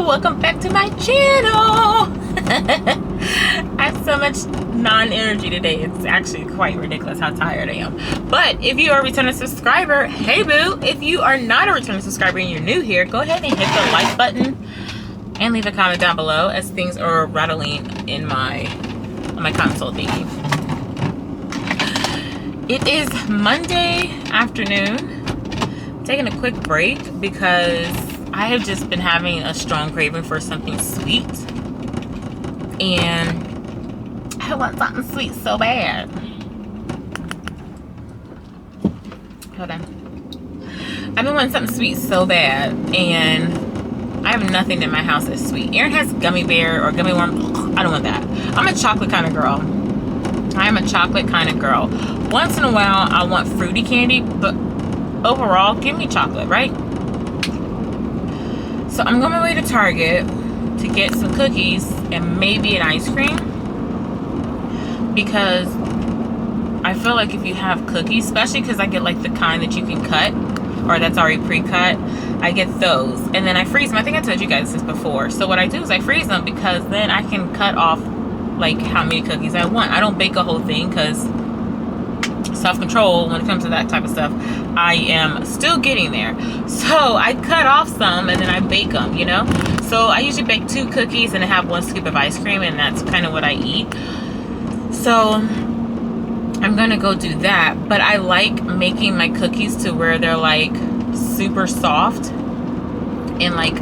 welcome back to my channel. I have so much non-energy today. It's actually quite ridiculous how tired I am. But if you are a returning subscriber, hey boo. If you are not a returning subscriber and you're new here, go ahead and hit the like button and leave a comment down below as things are rattling in my console thingy. It is Monday afternoon. I'm taking a quick break because I have just been having a strong craving for something sweet. And I want something sweet so bad. Hold on. I've been wanting something sweet so bad, and I have nothing in my house that's sweet. Erin has gummy bear or gummy worm. I don't want that. I'm a chocolate kind of girl. I am a chocolate kind of girl. Once in a while, I want fruity candy, but overall, give me chocolate, right? So I'm on my way to Target to get some cookies and maybe an ice cream, because I feel like if you have cookies, especially because I get like the kind that you can cut or that's already pre-cut, I get those and then I freeze them. I think I told you guys this before. So what I do is I freeze them because then I can cut off like how many cookies I want. I don't bake a whole thing because self-control when it comes to that type of stuff, I am still getting there. So I cut off some and then I bake them, you know. So I usually bake 2 cookies and I have 1 scoop of ice cream, and that's kind of what I eat. So I'm gonna go do that. But I like making my cookies to where they're like super soft and like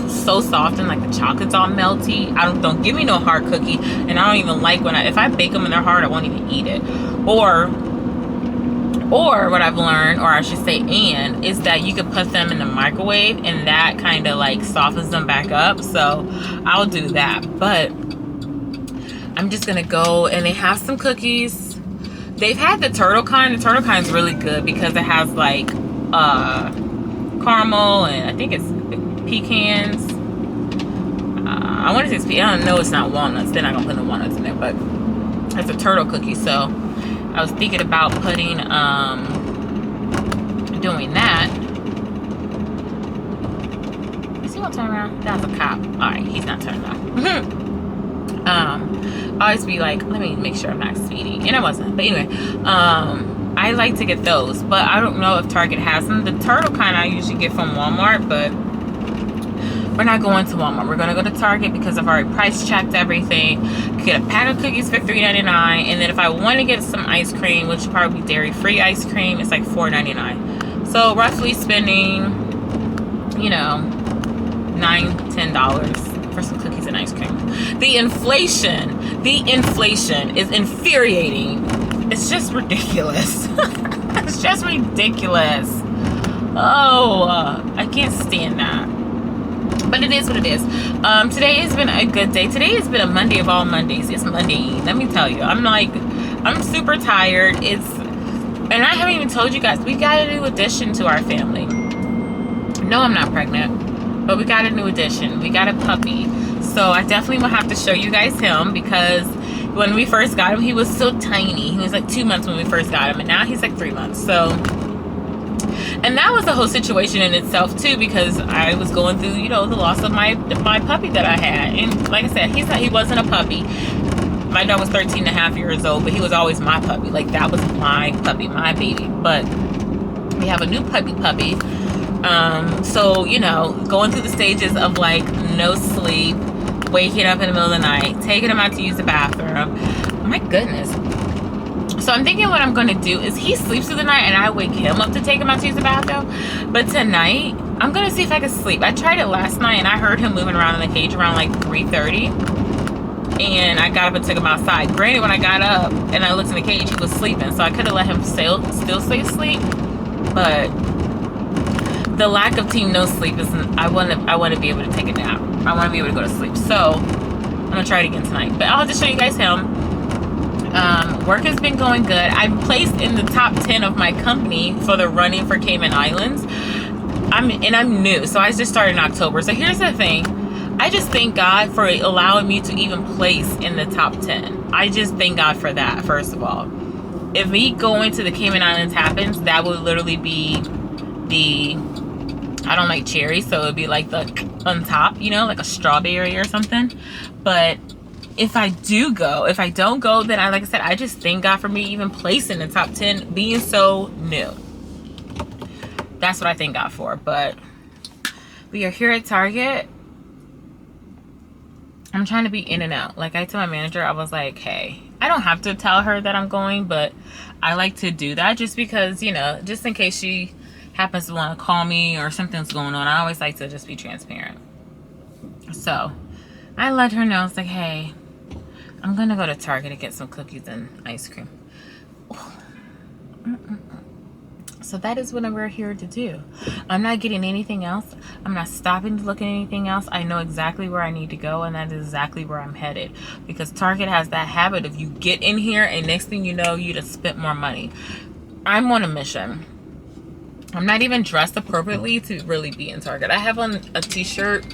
so soft, and like the chocolate's all melty. Don't give me no hard cookie, and I don't even like when if I bake them and they're hard, I won't even eat it. Or what I've learned, or I should say is that you could put them in the microwave and that kind of like softens them back up. So I'll do that. But I'm just gonna go, and they have some cookies. They've had the turtle kind. The turtle kind is really good because it has like caramel and I think it's pecans. I want to say it's I don't know, it's not walnuts. They're not gonna put no walnuts in there, but it's a turtle cookie. So I was thinking about putting, doing that. Is he gonna turn around? That's a cop. Alright, he's not turning around. I always be like, let me make sure I'm not speeding. And I wasn't. But anyway, I like to get those. But I don't know if Target has them. The turtle kind I usually get from Walmart, but we're not going to Walmart. We're going to go to Target because I've already price checked everything. Get a pack of cookies for $3.99. And then if I want to get some ice cream, which would probably be dairy-free ice cream, it's like $4.99. So roughly spending, you know, $9, $10 for some cookies and ice cream. The inflation is infuriating. It's just ridiculous. It's just ridiculous. Oh, I can't stand that. But it is what it is. Today has been a good day. Today has been a Monday of all Mondays. It's Monday, let me tell you. I'm super tired. And I haven't even told you guys, we got a new addition to our family. No, I'm not pregnant, but we got a new addition. We got a puppy. So I definitely will have to show you guys him, because when we first got him, he was so tiny. He was like 2 months when we first got him, and now he's like 3 months. So, and that was the whole situation in itself too, because I was going through, you know, the loss of my puppy that I had. And like I said, he wasn't a puppy. My dog was 13 and a half years old, but he was always my puppy. Like, that was my puppy, my baby. But we have a new puppy. So, you know, going through the stages of like no sleep, waking up in the middle of the night, taking him out to use the bathroom. My goodness. So I'm thinking what I'm going to do is he sleeps through the night and I wake him up to take him out to use the bathroom. But tonight, I'm going to see if I can sleep. I tried it last night and I heard him moving around in the cage around like 3:30. And I got up and took him outside. Granted, when I got up and I looked in the cage, he was sleeping. So I could have let him still stay asleep. But the lack of team no sleep isn't, I want to be able to take a nap. I want to be able to go to sleep. So I'm going to try it again tonight. But I'll have to show you guys him. Work has been going good. I'm placed in the top 10 of my company for the running for Cayman Islands. I'm new, so I just started in October. So here's the thing. I just thank God for allowing me to even place in the top 10. I just thank God for that, first of all. If me going to the Cayman Islands happens, that would literally be the I don't like cherry, so it'd be like the on top, you know, like a strawberry or something. But if I don't go, then like I said, I just thank God for me even placing in the top 10, being so new. That's what I thank God for. But we are here at Target. I'm trying to be in and out. Like I told my manager, I was like, hey, I don't have to tell her that I'm going, but I like to do that just because, you know, just in case she happens to want to call me or something's going on. I always like to just be transparent. So I let her know. It's like, hey, I'm gonna go to Target to get some cookies and ice cream. So that is what we're here to do. I'm not getting anything else. I'm not stopping to look at anything else. I know exactly where I need to go, and that is exactly where I'm headed. Because Target has that habit of you get in here and next thing you know, you just spent more money. I'm on a mission. I'm not even dressed appropriately to really be in Target. I have on a t-shirt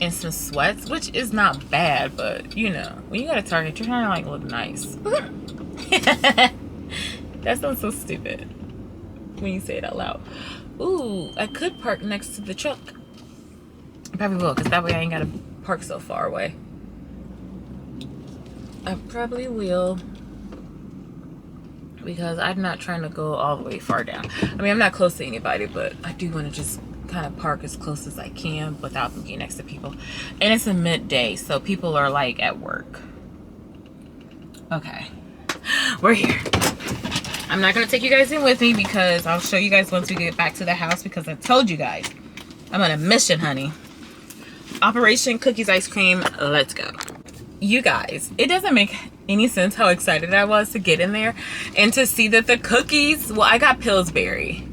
and some sweats, which is not bad, but you know, when you go to Target, you're trying to like look nice. That sounds so stupid when you say it out loud. Ooh, I could park next to the truck. I probably will, because that way I ain't gotta park so far away. I probably will, because I'm not trying to go all the way far down. I mean, I'm not close to anybody, but I do want to just kind of park as close as I can without being next to people. And it's a midday, so people are like at work. Okay, we're here. I'm not gonna take you guys in with me because I'll show you guys once we get back to the house, because I told you guys I'm on a mission, honey. Operation Cookies Ice Cream, let's go. You guys, it doesn't make any sense how excited I was to get in there and to see that the cookies, well, I got Pillsbury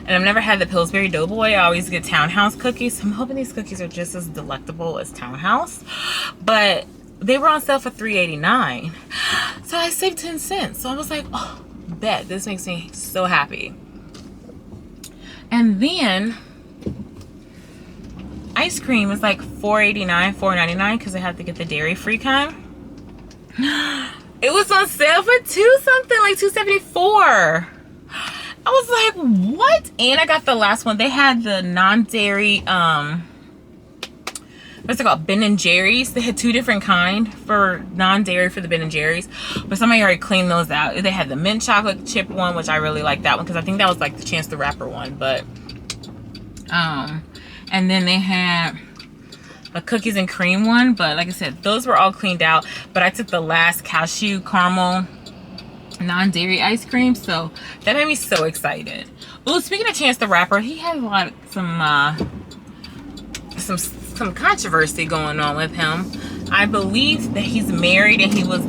and I've never had the Pillsbury Doughboy. I always get Townhouse cookies. So I'm hoping these cookies are just as delectable as Townhouse, but they were on sale for $3.89, so I saved 10 cents. So I was like, oh, bet this makes me so happy. And then ice cream is like $4.89, $4.99 because I had to get the dairy free kind. It was on sale for $2 like $2.74. I was like, what? And I got the last one. They had the non-dairy what's it called, Ben and Jerry's. They had two different kind for non-dairy for the Ben and Jerry's, but somebody already cleaned those out. They had the mint chocolate chip one, which I really like that one because I think that was like the Chance the Rapper one. But and then they had a cookies and cream one, but like I said, those were all cleaned out. But I took the last cashew caramel non-dairy ice cream, so that made me so excited. Ooh, speaking of Chance the Rapper, he had a lot some controversy going on with him. I believe that he's married and he was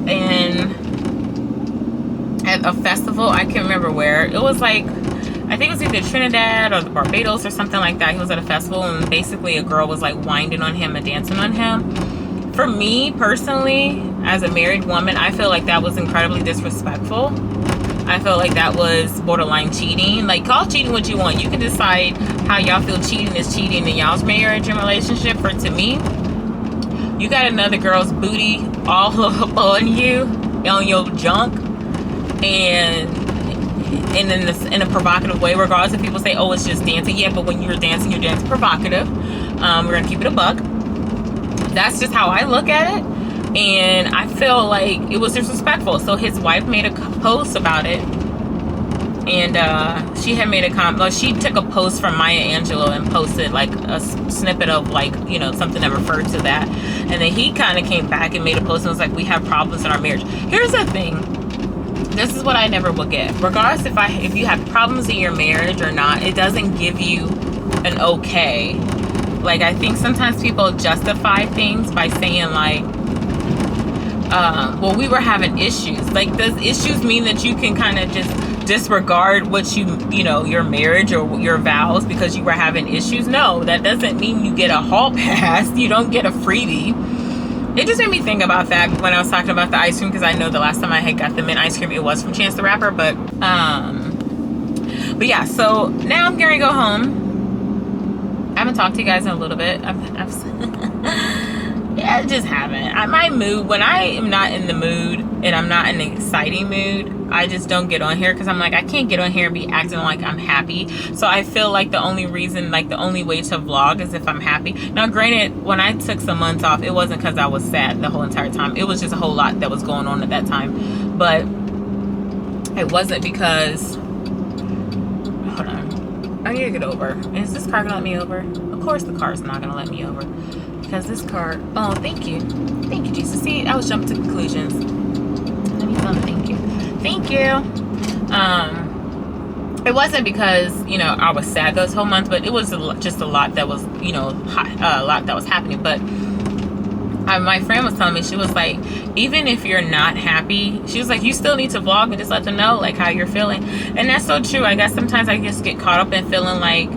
at a festival. I can't remember where. It was like, I think it was either Trinidad or the Barbados or something like that. He was at a festival and basically a girl was like winding on him and dancing on him. For me personally, as a married woman, I feel like that was incredibly disrespectful. I felt like that was borderline cheating. Like, call cheating what you want. You can decide how y'all feel cheating is cheating in y'all's marriage and relationship. For to me, you got another girl's booty all up on you, on your junk, and in a provocative way, regardless if people say, oh, it's just dancing. Yeah, but when you're dancing provocative. We're gonna keep it a buck. That's just how I look at it. And I feel like it was disrespectful. So his wife made a post about it, and she had made a comment. Well, she took a post from Maya Angelou and posted like a snippet of like, you know, something that referred to that. And then he kind of came back and made a post and was like, we have problems in our marriage. Here's the thing. This is what I never will get. Regardless if you have problems in your marriage or not, it doesn't give you an okay. Like, I think sometimes people justify things by saying like, well, we were having issues. Like, does issues mean that you can kind of just disregard what you know, your marriage or your vows because you were having issues? No, that doesn't mean you get a hall pass. You don't get a freebie. It just made me think about that when I was talking about the ice cream, because I know the last time I had got the mint ice cream, it was from Chance the Rapper. But yeah, so now I'm gonna go home. I haven't talked to you guys in a little bit. Yeah, I just haven't. My mood, when I am not in the mood and I'm not in an exciting mood, I just don't get on here because I'm like, I can't get on here and be acting like I'm happy. So I feel like the only reason, like the only way to vlog is if I'm happy. Now granted, when I took some months off, it wasn't because I was sad the whole entire time. It was just a whole lot that was going on at that time. But it wasn't because, hold on, I need to get over. Is this car gonna let me over? Of course the car's not gonna let me over. Because this car, oh, thank you. Thank you, Jesus. See, I was jumping to conclusions. Let me tell them thank you. Thank you. It wasn't because, you know, I was sad this whole month, but it was just a lot that was, you know, a lot that was happening. But my friend was telling me, she was like, even if you're not happy, she was like, you still need to vlog and just let them know, like, how you're feeling. And that's so true. I guess sometimes I just get caught up in feeling like,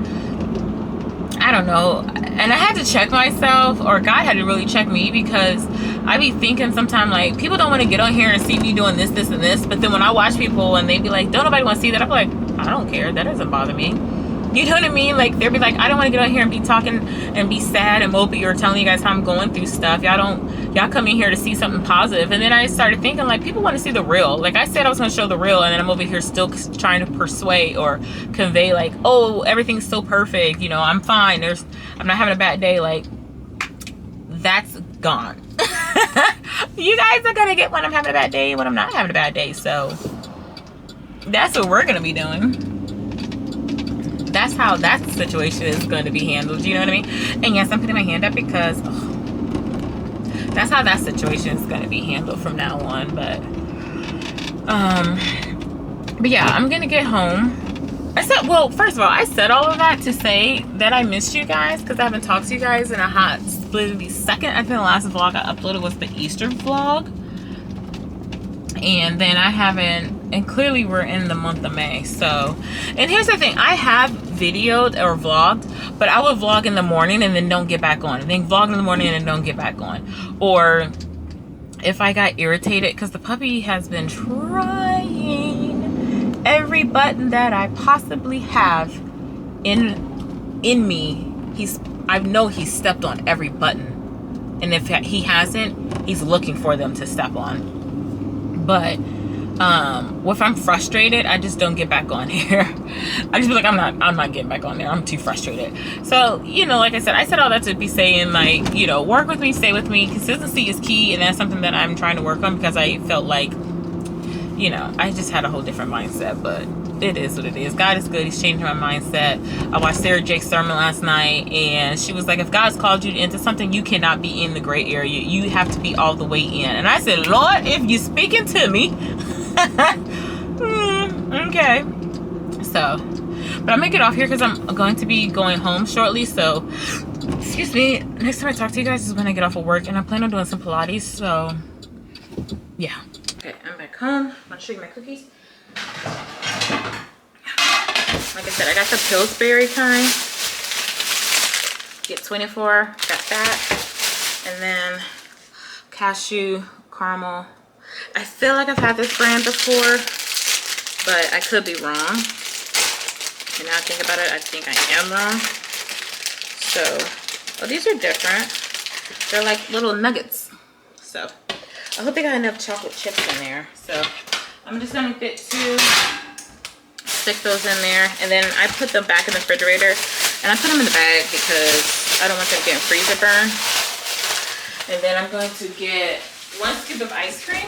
I don't know, and I had to check myself, or God had to really check me, because I be thinking sometimes like, people don't want to get on here and see me doing this, this, and this, but then when I watch people and they be like, don't nobody want to see that, I'm like, I don't care, that doesn't bother me. You know what I mean? Like, they'll be like, I don't want to get on here and be talking and be sad and mopey or telling you guys how I'm going through stuff. Y'all come in here to see something positive. And then I started thinking, like, people want to see the real. Like I said, I was going to show the real, and then I'm over here still trying to persuade or convey, like, oh, everything's so perfect. You know, I'm fine. I'm not having a bad day. Like, that's gone. You guys are going to get when I'm having a bad day and when I'm not having a bad day. So that's what we're going to be doing. That's how that situation is going to be handled. You know what I mean? And yes, I'm putting my hand up because that's how that situation is going to be handled from now on. But yeah, I'm going to get home. Well, first of all, I said all of that to say that I missed you guys, because I haven't talked to you guys in a hot splitty second. I think the last vlog I uploaded was the Easter vlog. And then I haven't, and clearly we're in the month of May. So, and here's the thing, I have videoed or vlogged, but I would vlog in the morning and then don't get back on, and then vlog in the morning and then don't get back on. Or if I got irritated, because the puppy has been trying every button that I possibly have in me. I know he's stepped on every button, and if he hasn't, he's looking for them to step on. But if I'm frustrated, I just don't get back on here. I just be like, I'm not getting back on there. I'm too frustrated. So, you know, like I said all that to be saying, like, you know, work with me, stay with me. Consistency is key, and that's something that I'm trying to work on, because I felt like, you know, I just had a whole different mindset. But it is what it is. God is good. He's changing my mindset. I watched Sarah Jake's sermon last night, and she was like, if God's called you into something, you cannot be in the gray area. You have to be all the way in. And I said, Lord, if you're speaking to me, okay. So, but I'm gonna get off here because I'm going to be going home shortly. So, excuse me, next time I talk to you guys is when I get off of work, and I plan on doing some Pilates. So, yeah. Okay, I'm back home. I'm gonna show you my cookies. Like I said, I got the Pillsbury kind. Get 24, got that. And then cashew caramel. I feel like I've had this brand before, but I could be wrong. And now I think about it, I think I am wrong. So, well, these are different. They're like little nuggets. So, I hope they got enough chocolate chips in there. So, I'm just gonna get to stick those in there, and then I put them back in the refrigerator, and I put them in the bag because I don't want them getting freezer burn. And then I'm going to get 1 scoop of ice cream,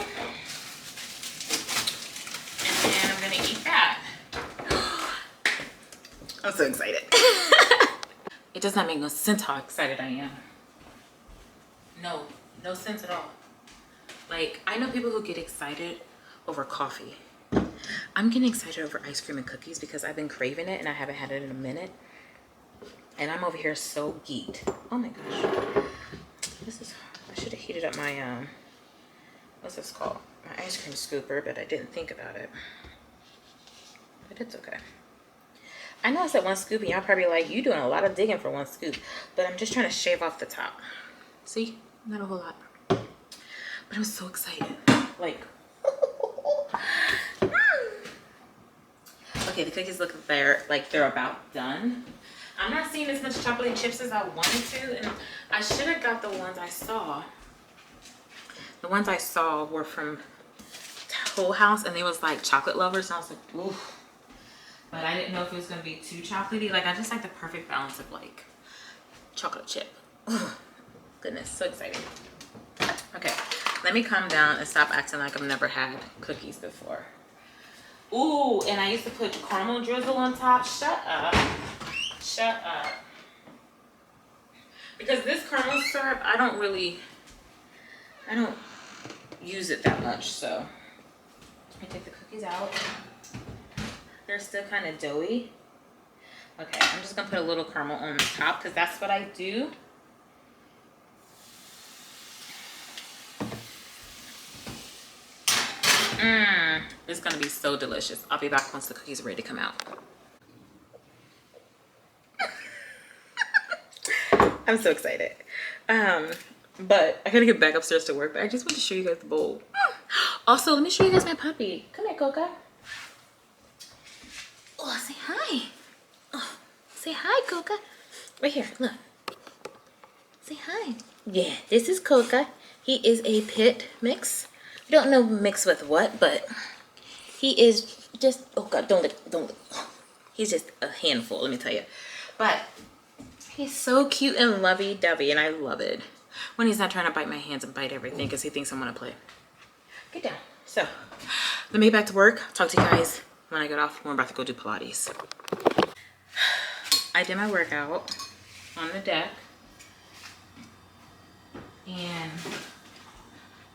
and then I'm gonna eat that. I'm so excited. It does not make no sense how excited I am. No sense at all. Like, I know people who get excited over coffee. I'm getting excited over ice cream and cookies because I've been craving it and I haven't had it in a minute. And I'm over here so geeked. Oh my gosh. I should have heated up my, what's this called? My ice cream scooper, but I didn't think about it. But it's okay. I know I said 1 scoop, and y'all probably like, you doing a lot of digging for 1 scoop. But I'm just trying to shave off the top. See? Not a whole lot. But I'm so excited. Like, okay, the cookies look like they're about done. I'm not seeing as much chocolate chips as I wanted to, and I should have got the ones I saw. The ones I saw were from Whole House, and they was like chocolate lovers, and I was like, ooh. But I didn't know if it was gonna be too chocolatey. Like, I just like the perfect balance of like chocolate chip. Oh, goodness, so exciting. Okay, let me calm down and stop acting like I've never had cookies before. Ooh, and I used to put caramel drizzle on top. Shut up. Shut up. Because this caramel syrup, I don't use it that much, so. I take the cookies out. They're still kind of doughy. Okay, I'm just gonna put a little caramel on the top because that's what I do. It's gonna be so delicious. I'll be back once the cookies are ready to come out. I'm so excited. But I gotta get back upstairs to work, but I just want to show you guys the bowl. Also, let me show you guys my puppy. Come here, Coca. Oh, say hi. Oh, say hi, Coca. Right here, look. Say hi. Yeah, this is Coca. He is a pit mix. We don't know mix with what, but he is just, oh God, don't look. He's just a handful, let me tell you. But he's so cute and lovey-dovey, and I love it. When he's not trying to bite my hands and bite everything because he thinks I want to play. Get down. So, let me get back to work. Talk to you guys when I get off. We're about to go do Pilates. I did my workout on the deck. And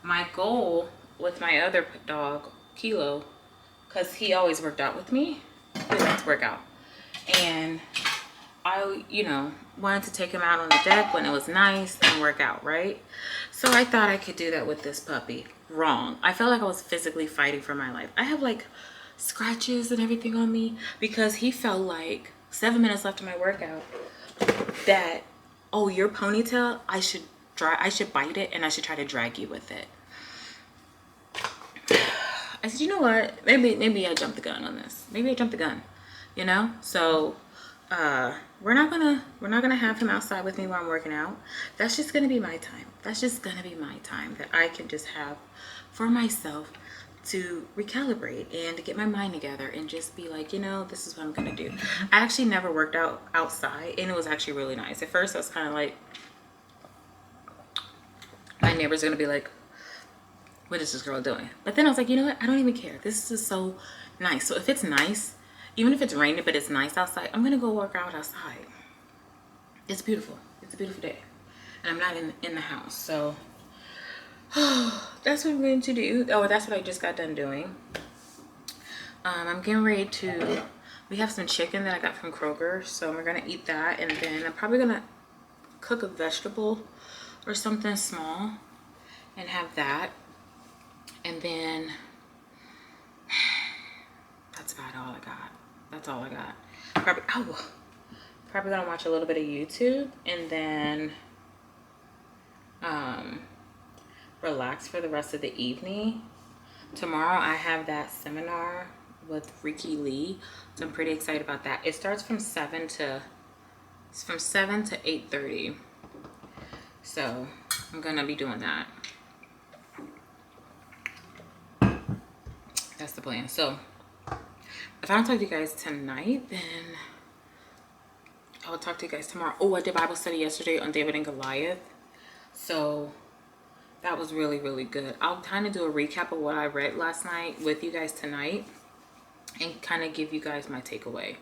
my goal with my other dog, Kilo, because he always worked out with me, he likes to work out. And I, you know, wanted to take him out on the deck when it was nice and work out, right? So I thought I could do that with this puppy. Wrong. I felt like I was physically fighting for my life. I have like scratches and everything on me because he felt like 7 minutes left of my workout that, oh, your ponytail, I should bite it and I should try to drag you with it. I said, you know what? Maybe I jumped the gun on this. Maybe I jumped the gun, you know? So we're not gonna have him outside with me while I'm working out. That's just gonna be my time. That's just gonna be my time that I can just have for myself to recalibrate and to get my mind together and just be like, you know, this is what I'm gonna do. I actually never worked out outside, and it was actually really nice. At first I was kind of like, my neighbor's gonna be like, what is this girl doing? But then I was like, you know what, I don't even care. This is so nice. So if it's nice, even if it's raining but it's nice outside, I'm gonna go work out outside. It's beautiful. It's a beautiful day, and I'm not in the house. So that's what I'm going to do. Oh, that's what I just got done doing. I'm getting ready to, we have some chicken that I got from Kroger, so we're gonna eat that, and then I'm probably gonna cook a vegetable or something small and have that. And then that's about all I got. That's all I got. Probably gonna watch a little bit of YouTube and then relax for the rest of the evening. Tomorrow I have that seminar with Rikki, so I'm pretty excited about that. It starts from 7 to 8:30. So I'm gonna be doing that. That's the plan. So if I don't talk to you guys tonight, then I will talk to you guys tomorrow. Oh, I did Bible study yesterday on David and Goliath. So that was really, really good. I'll kind of do a recap of what I read last night with you guys tonight and kind of give you guys my takeaway.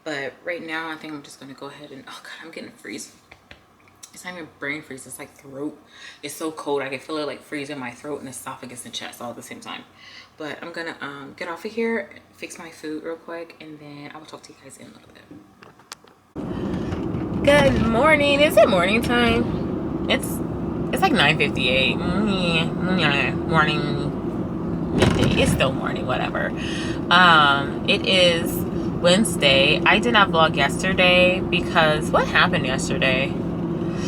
But right now, I think I'm just going to go ahead and, oh God, I'm getting freeze. It's not even brain freeze, it's like throat. It's so cold, I can feel it like freezing my throat and esophagus and chest all at the same time. But I'm gonna get off of here, fix my food real quick, and then I will talk to you guys in a little bit. Good morning. Is it morning time? It's like 9:58. Morning, midday. It's still morning, whatever. It is Wednesday. I did not vlog yesterday because what happened yesterday?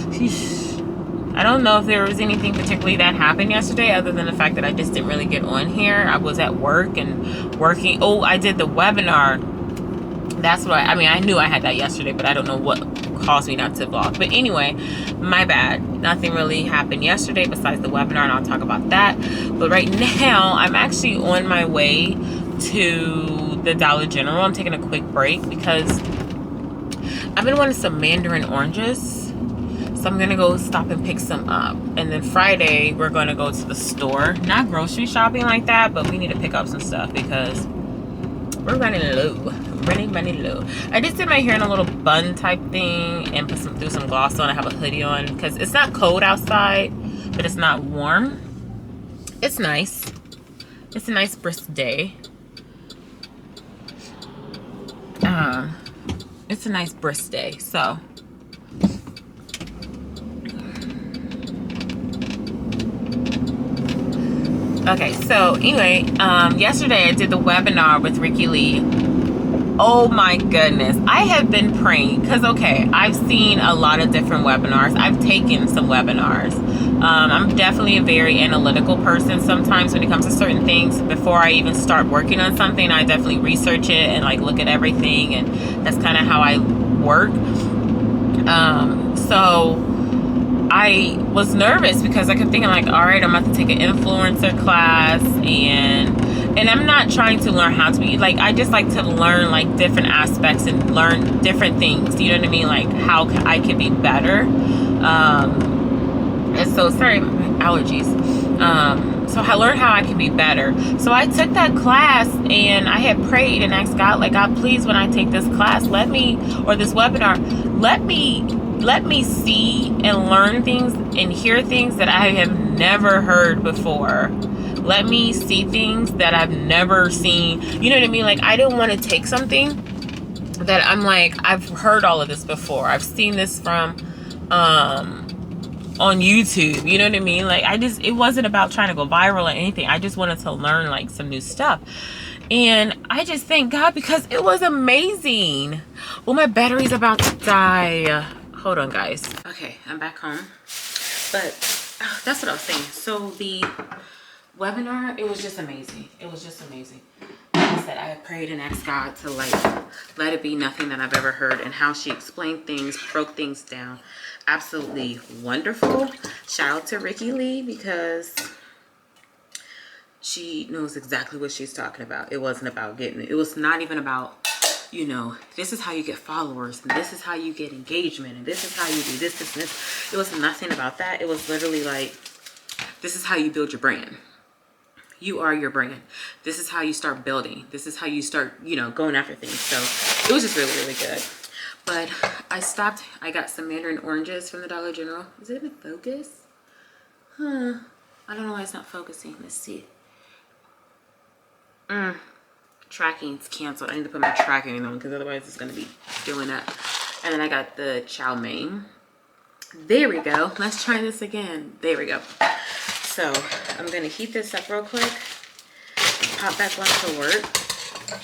I don't know if there was anything particularly that happened yesterday other than the fact that I just didn't really get on here. I was at work and working. Oh, I did the webinar That's what I mean. I knew I had that yesterday, but I don't know what caused me not to vlog. But anyway, my bad. Nothing really happened yesterday besides the webinar, and I'll talk about that. But right now, I'm actually on my way to the Dollar General. I'm taking a quick break because I've been wanting some mandarin oranges. So I'm gonna go stop and pick some up. And then Friday, we're gonna go to the store. Not grocery shopping like that, but we need to pick up some stuff because we're running low. Running low. I just did my hair in a little bun type thing and threw some gloss on. I have a hoodie on because it's not cold outside, but it's not warm. It's nice. It's a nice brisk day. It's a nice brisk day. So okay, so anyway, yesterday I did the webinar with Rikki. Oh my goodness. I have been praying because, okay, I've seen a lot of different webinars. I've taken some webinars. I'm definitely a very analytical person. Sometimes when it comes to certain things, before I even start working on something, I definitely research it and like look at everything, and that's kind of how I work. So I was nervous because I kept thinking like, all right, I'm about to take an influencer class, and I'm not trying to learn how to be like, I just like to learn like different aspects and learn different things, you know what I mean, like how I can be better. And so sorry, allergies. So I learned how I can be better. So I took that class and I had prayed and asked God, like, God, please, when I take this class, let me, or this webinar, let me see and learn things and hear things that I have never heard before. Let me see things that I've never seen. You know what I mean? Like, I didn't want to take something that I'm like, I've heard all of this before. I've seen this from on YouTube. You know what I mean? Like, it wasn't about trying to go viral or anything. I just wanted to learn like some new stuff. And I just thank God because it was amazing. Well, my battery's about to die. Hold on, guys. Okay, I'm back home. But that's what I was saying. So the webinar, it was just amazing. It was just amazing. Like I said, I had prayed and asked God to like let it be nothing that I've ever heard, and how she explained things, broke things down. Absolutely wonderful. Shout out to Rikki because she knows exactly what she's talking about. It wasn't about getting it. It was not even about, you know, this is how you get followers, and this is how you get engagement, and this is how you do this, this, and this. It was nothing about that. It was literally like, this is how you build your brand. You are your brand. This is how you start building. This is how you start, you know, going after things. So it was just really, really good. But I stopped. I got some mandarin oranges from the Dollar General. Is it even focus? I don't know why it's not focusing. Let's see. Tracking's canceled. I need to put my tracking on because otherwise it's going to be doing that. And then I got the chow mein. There we go. Let's try this again. There we go. So I'm going to heat this up real quick. Pop back lunch to work.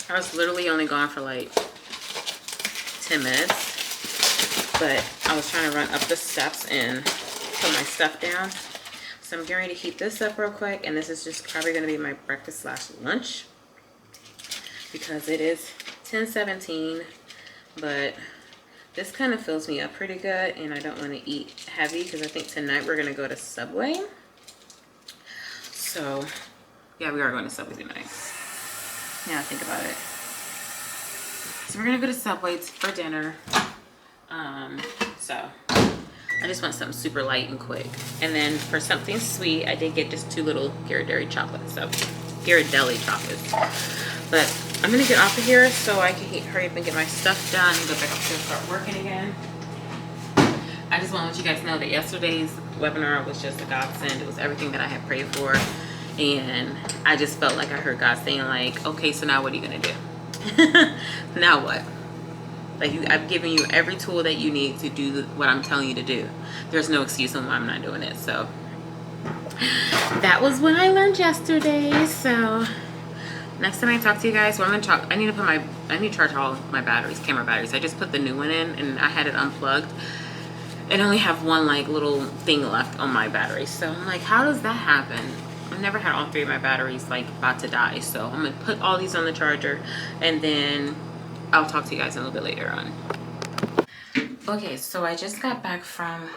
I was literally only gone for like 10 minutes. But I was trying to run up the steps and put my stuff down. So I'm getting ready to heat this up real quick. And this is just probably going to be my breakfast slash lunch, because it is 10:17, but this kind of fills me up pretty good, and I don't want to eat heavy because I think tonight we're going to go to Subway. So, yeah, we are going to Subway tonight. Yeah, think about it. So we're going to go to Subway for dinner. So I just want something super light and quick. And then for something sweet, I did get just 2 little Ghirardelli chocolates. So Ghirardelli chocolates. But I'm gonna get off of here so I can hurry up and get my stuff done and go back upstairs and start working again. I just want to let you guys know that yesterday's webinar was just a godsend. It was everything that I had prayed for, and I just felt like I heard God saying like, okay, so now what are you gonna do? Now what? Like, I've given you every tool that you need to do what I'm telling you to do. There's no excuse on why I'm not doing it. So that was what I learned yesterday. So next time I talk to you guys, well, I'm gonna talk. I need to charge all my batteries, camera batteries. I just put the new one in, and I had it unplugged, and I only have one like little thing left on my battery. So I'm like, how does that happen? I've never had all 3 of my batteries like about to die. So I'm gonna put all these on the charger, and then I'll talk to you guys a little bit later on. Okay, so I just got back from,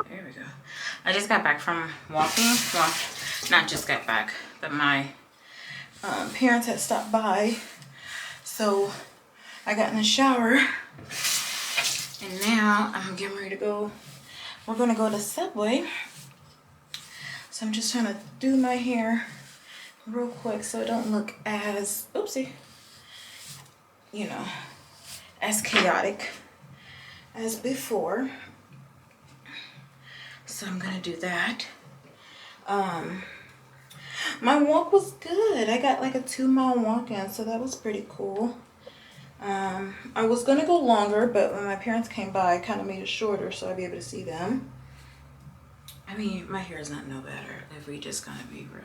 there we go. I just got back from walking. Well, not just got back, but my parents had stopped by. So I got in the shower and now I'm getting ready to go. We're gonna go to Subway. So I'm just trying to do my hair real quick so it don't look as, oopsie, you know, as chaotic as before. So I'm gonna do that. My walk was good. I got like a 2-mile walk in, so that was pretty cool. I was gonna go longer, but when my parents came by, I kind of made it shorter so I'd be able to see them. I mean, my hair is not no better if we just gonna be real,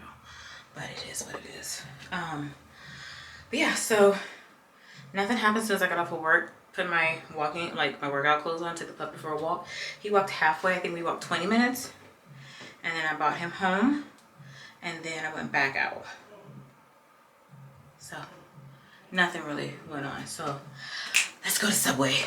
but it is what it is. But yeah, so nothing happened since I got off of work. Put my walking, like my workout clothes on, took the puppy for a walk. He walked halfway. I think we walked 20 minutes, and then I brought him home, and then I went back out. So nothing really went on. So let's go to Subway.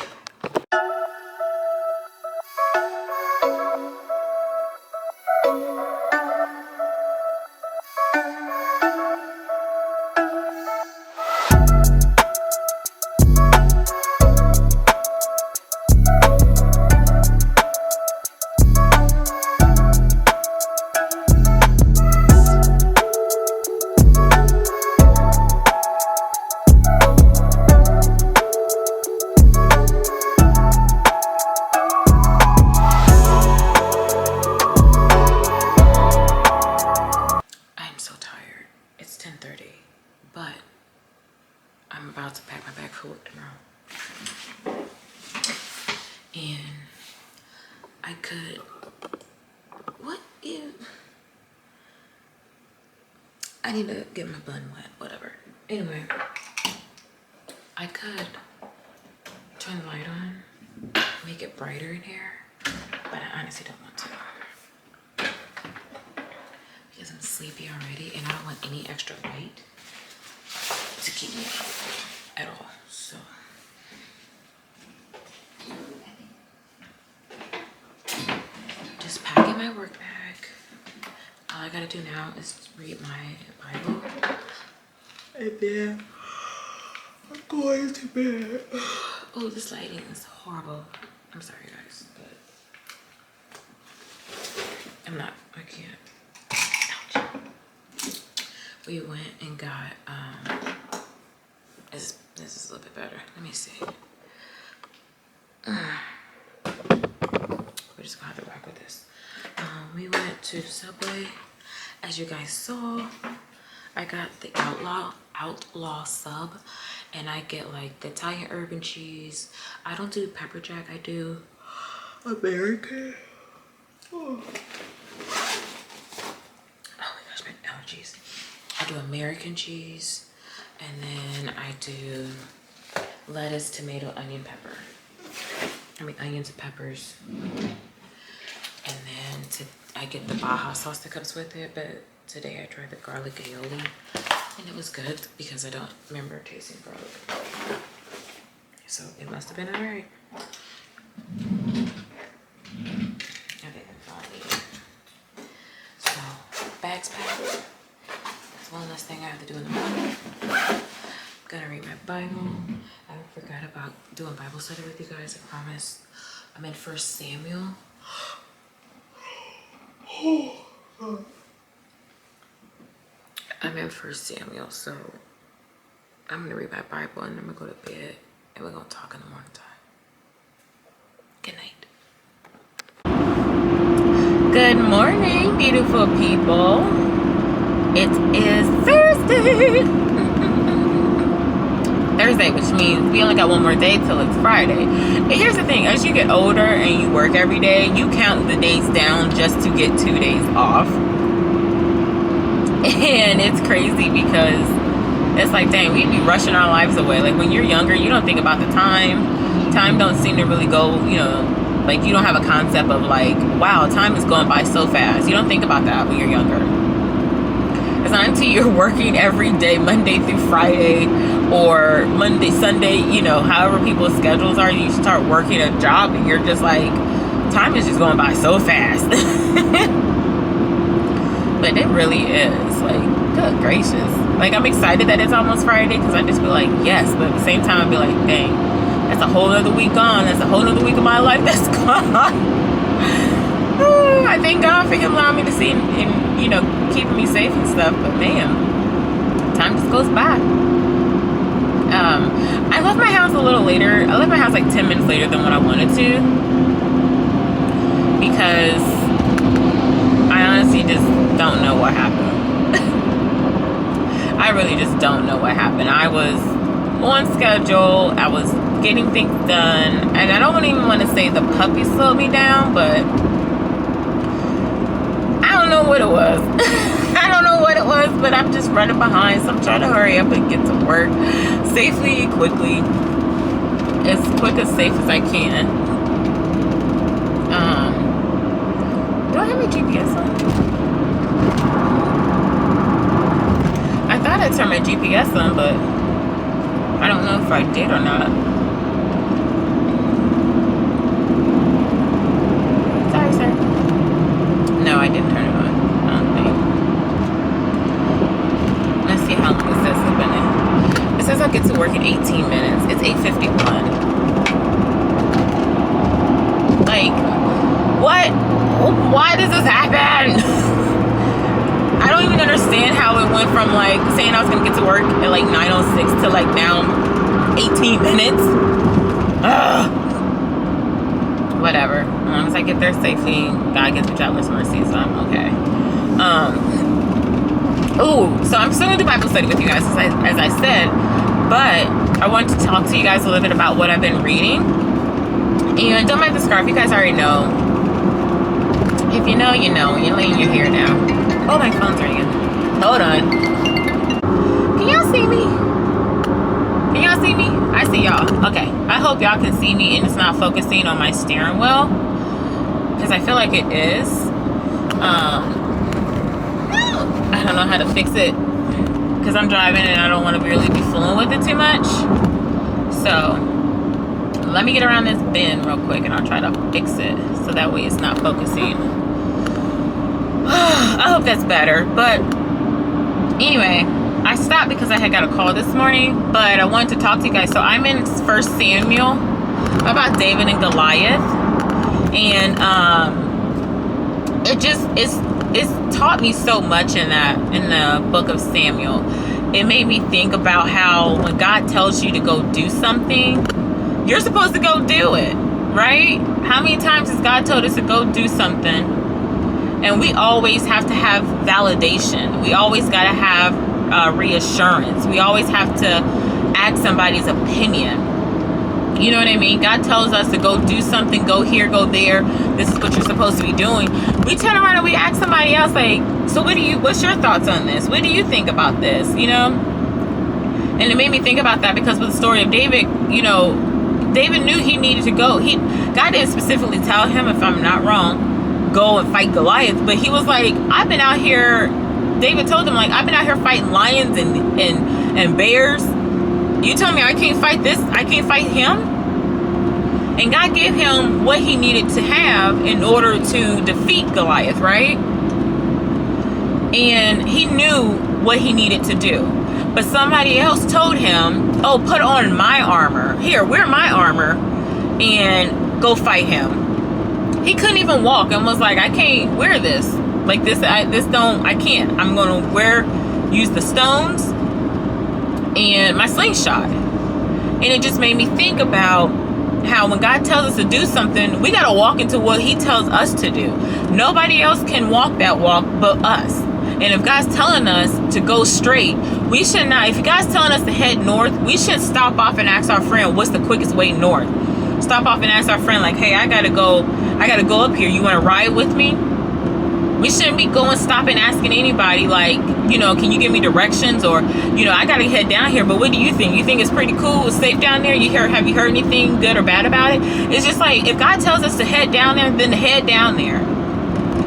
I need to get my bun wet, whatever. Anyway, I could turn the light on, make it brighter in here, but I honestly don't want to. Because I'm sleepy already and I don't want any extra light to keep me up at all, so. Just packing my work bag. All I gotta do now is read my Bible. And then I'm going to bed. Oh, this lighting is horrible. I'm sorry, guys, but I can't. Ouch. We went and got, this is a little bit better. Let me see. We're just gonna have to rock with this. We went to Subway. As you guys saw, I got the outlaw sub, and I get like the Italian urban cheese. I don't do pepper jack, I do American. Oh my gosh, my allergies. I do American cheese, and then I do lettuce, tomato, onion, pepper. I mean onions and peppers. And then I get the Baja sauce that comes with it, but today I tried the garlic aioli, and it was good because I don't remember tasting garlic. So it must have been all right. Okay, finally. So bags packed. That's one less thing I have to do in the morning. Gonna read my Bible. I forgot about doing Bible study with you guys, I promise. I'm in 1 Samuel. I'm in 1 Samuel, so I'm gonna read my Bible and I'm gonna go to bed and we're gonna talk in the morning time. Good night. Good morning, beautiful people. It is Thursday. Thursday, which means we only got one more day till it's Friday. And here's the thing, as you get older and you work every day, you count the days down just to get 2 days off. And it's crazy because it's like, dang, we be rushing our lives away. Like when you're younger, you don't think about the time. Time don't seem to really go, you know, like you don't have a concept of like, wow, time is going by so fast. You don't think about that when you're younger. It's not until you're working every day, Monday through Friday, or Monday, Sunday, you know, however people's schedules are, you start working a job and you're just like, time is just going by so fast. But it really is, like, good gracious. Like, I'm excited that it's almost Friday, because I just feel like, yes, but at the same time, I'd be like, dang, that's a whole other week gone. That's a whole other week of my life that's gone. I thank God for him allowing me to see and, you know, keeping me safe and stuff. But man, time just goes by. I left my house a little later. I left my house like 10 minutes later than what I wanted to, because I honestly just don't know what happened. I really just don't know what happened. I was on schedule. I was getting things done, and I don't even want to say the puppy slowed me down, but I don't know what it was. I don't know what it was, but I'm just running behind, so I'm trying to hurry up and get to work safely, quickly, as quick as safe as I can. Do I have my GPS on? I thought I turned my GPS on, but I don't know if I did or not. Sorry, sir. No, I didn't turn it on. I don't think. Let's see how long it says it's been in. It says I'll get to work in 18 minutes. It's 8:51. Like, what? Why does this happen? I don't even understand how it went from like saying I was gonna get to work at like 9:06 to like now 18 minutes. Ugh. Whatever. As long as I get there safely, God gets the traveler's mercy, so I'm okay. So I'm still gonna do Bible study with you guys, as I said, but I want to talk to you guys a little bit about what I've been reading. And don't mind the scarf, you guys already know. If you know, you know. You're laying your hair down. Oh, my phone's ringing. Hold on. Can y'all see me? Can y'all see me? I see y'all. Okay. I hope y'all can see me and it's not focusing on my steering wheel, because I feel like it is. I don't know how to fix it, because I'm driving and I don't want to really be fooling with it too much. So let me get around this bend real quick and I'll try to fix it so that way it's not focusing. I hope that's better. But anyway, I stopped because I had got a call this morning, but I wanted to talk to you guys. So I'm in 1 Samuel about David and Goliath, and it's taught me so much in the book of Samuel. It made me think about how when God tells you to go do something, you're supposed to go do it, right? How many times has God told us to go do something? And we always have to have validation. We always got to have reassurance. We always have to ask somebody's opinion. You know what I mean? God tells us to go do something, go here, go there. This is what you're supposed to be doing. We turn around and we ask somebody else, like, so what's your thoughts on this? What do you think about this? You know? And it made me think about that, because with the story of David, you know, David knew he needed to go. God didn't specifically tell him, if I'm not wrong, go and fight Goliath, but he was like, I've been out here, David told him, like, I've been out here fighting lions and bears. You tell me I can't fight this, I can't fight him? And God gave him what he needed to have in order to defeat Goliath, right? And he knew what he needed to do. But somebody else told him, oh, put on my armor. Here, wear my armor and go fight him. He couldn't even walk and was like, I can't wear this. Like this, I can't. I'm going to use the stones and my slingshot. And it just made me think about how when God tells us to do something, we got to walk into what he tells us to do. Nobody else can walk that walk but us. And if God's telling us to go straight, we should not. If God's telling us to head north, we shouldn't stop off and ask our friend, what's the quickest way north? Stop off and ask our friend, like, hey, I gotta go up here. You want to ride with me? We shouldn't be stopping asking anybody, like, you know, can you give me directions? Or, you know, I gotta head down here, but what do you think? You think it's pretty cool? It's safe down there? Have you heard anything good or bad about it? It's just like, if God tells us to head down there, then head down there.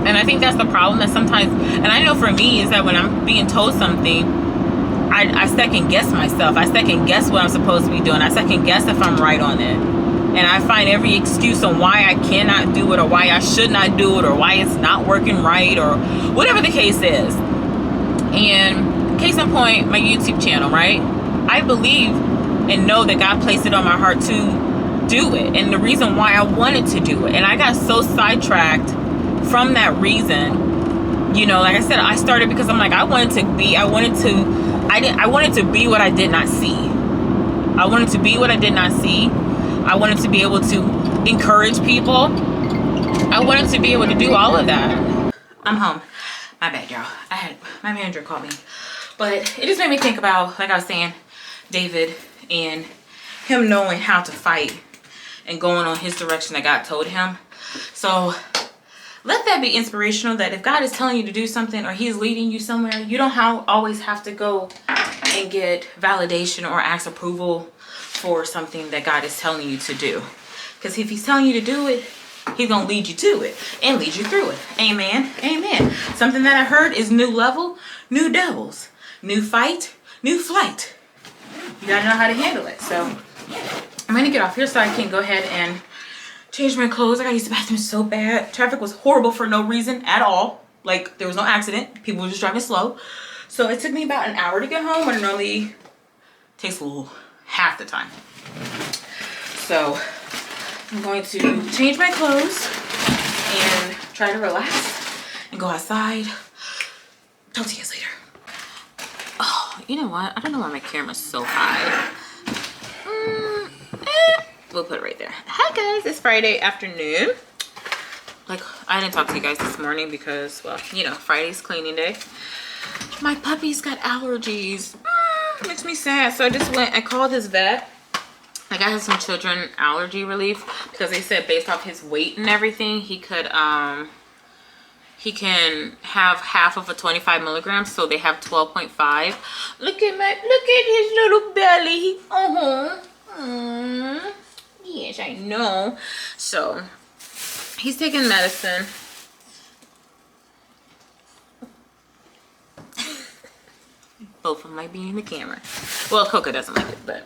And I think that's the problem, that sometimes, and I know for me, is that when I'm being told something, I second guess myself. I second guess what I'm supposed to be doing. I second guess if I'm right on it. And I find every excuse on why I cannot do it, or why I should not do it, or why it's not working right, or whatever the case is. And case in point, my YouTube channel, right? I believe and know that God placed it on my heart to do it. And the reason why I wanted to do it. And I got so sidetracked from that reason. You know, like I said, I started because I'm like, I wanted to be what I did not see. I wanted to be what I did not see. I wanted to be able to encourage people. I wanted to be able to do all of that. I'm home. My bad, y'all. My manager called me. But it just made me think about, like I was saying, David and him knowing how to fight and going on his direction that God told him. So let that be inspirational, that if God is telling you to do something, or he's leading you somewhere, you don't always have to go and get validation or ask approval for something that God is telling you to do. Because if he's telling you to do it, he's going to lead you to it and lead you through it. Amen. Amen. Something that I heard is new level, new devils, new fight, new flight. You got to know how to handle it. So I'm going to get off here so I can go ahead and change my clothes. I got to use the bathroom so bad. Traffic was horrible for no reason at all. Like, there was no accident. People were just driving slow. So it took me about an hour to get home, when it normally takes a little half the time. So I'm going to change my clothes and try to relax and go outside. Talk to you guys later. Oh, you know what? I don't know why my camera's so high. We'll put it right there. Hi guys, it's Friday afternoon. Like, I didn't talk to you guys this morning because, well, you know, Friday's cleaning day. My puppy's got allergies. Makes me sad. So I just went and called his vet. Like, I had some children allergy relief, because they said based off his weight and everything, he could he can have half of a 25 milligrams, so they have 12.5. Look at his little belly. Yes, I know. So he's taking medicine. Both of them like being in the camera. Well, Coco doesn't like it, but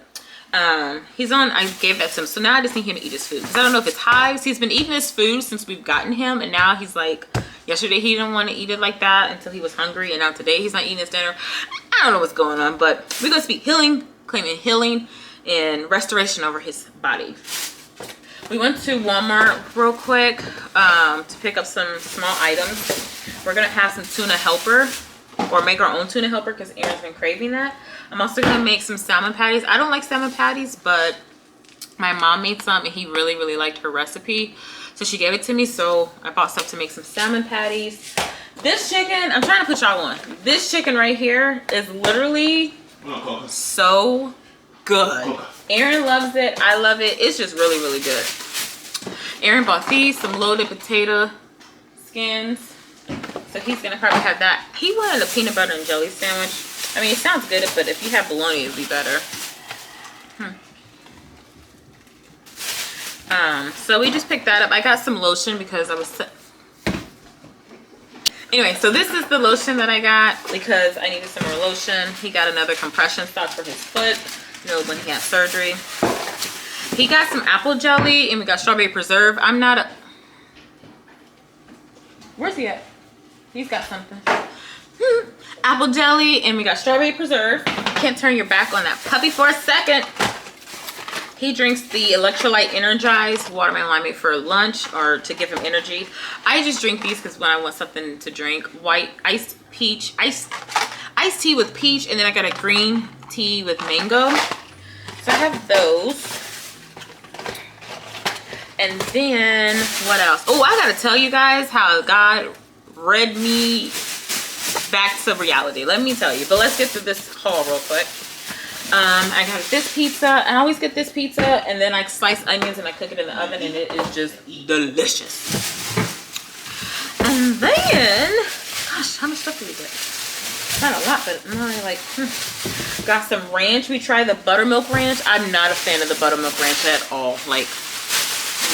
he's on. I gave that to him, so now I just need him to eat his food, because I don't know if it's hives. He's been eating his food since we've gotten him, and now he's like, yesterday he didn't want to eat it like that until he was hungry, and now today he's not eating his dinner. I don't know what's going on, but we're gonna speak healing, claiming healing and restoration over his body. We went to Walmart real quick to pick up some small items. We're gonna have some tuna helper, or make our own tuna helper, because Aaron's been craving that. I'm also gonna make some salmon patties. I don't like salmon patties, but my mom made some and he really liked her recipe, so she gave it to me. So I bought stuff to make some salmon patties. This chicken, I'm trying to put y'all on. This chicken right here is literally so good. Aaron loves it. I love it. It's just really good. Aaron bought these, some loaded potato skins. So he's gonna probably have that. He wanted a peanut butter and jelly sandwich. I mean, it sounds good, but if you have bologna, it'd be better. So we just picked that up. I got some lotion because I was... Anyway, so this is the lotion that I got because I needed some more lotion. He got another compression stock for his foot, you know, when he had surgery. He got some apple jelly and we got strawberry preserve. I'm not a... Where's he at? He's got something. Apple jelly and we got strawberry preserve. Can't turn your back on that puppy for a second. He drinks the electrolyte energized watermelon limeade for lunch, or to give him energy. I just drink these because when I want something to drink. White iced tea with peach, and then I got a green tea with mango. So I have those. And then what else? Oh, I gotta tell you guys how God read me back to reality. Let me tell you. But let's get to this haul real quick. I got this pizza. I always get this pizza, and then I slice onions and I cook it in the oven, and it is just delicious. And then, gosh, how much stuff did we get? Not a lot, but got some ranch. We tried the buttermilk ranch. I'm not a fan of the buttermilk ranch at all. Like,